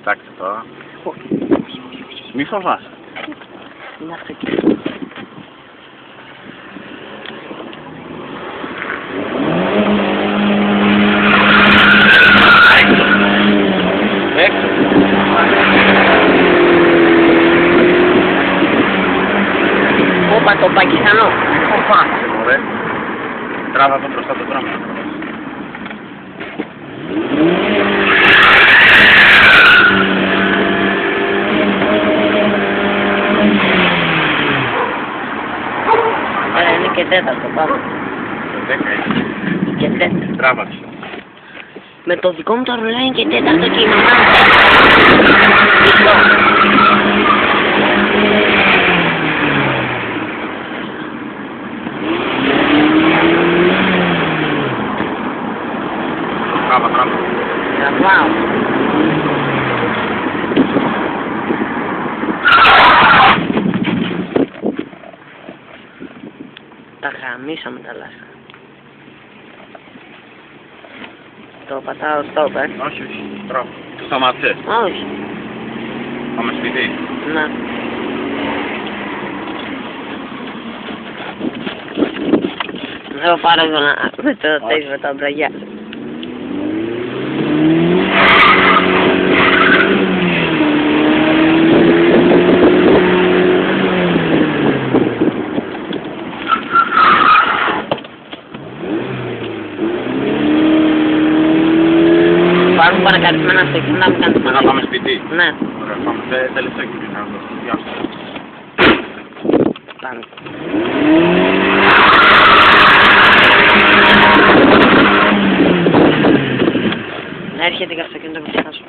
Κοιτάξτε τώρα. Μη φοβάσαι. Να ξεκινήσω. Έξω. Όπα το Πακιστανό. Οπα. Ωραία. Τράβα εδώ μπροστά το δρόμο. Είναι και τέταρτο πάμε. Το 10 είναι. Και τέταρτο. Τράβαξε. Με το δικό μου το ρολόι είναι και τέταρτο και η μαμά Τράβα, τράβα. Τραβάω. Τα γαμίσαμε τα λάστα. Το πατάω stop, Όχι, όχι. Τράβα. Το σταμάτησες. Όχι. Πάμε σπίτι. Να. Θα πάρω εγώ να με το τέτοιο με τα μπραγιά. Υπάρχουν παρακαρισμένα αυτοκίνητα που κάνεις Να πάμε σπίτι. Ναι. Ωραία, πάμε. Τελευταίο και πήγαμε. Γεια σου. Πάμε. Να έρχεται και αυτοκίνητο που θα σου.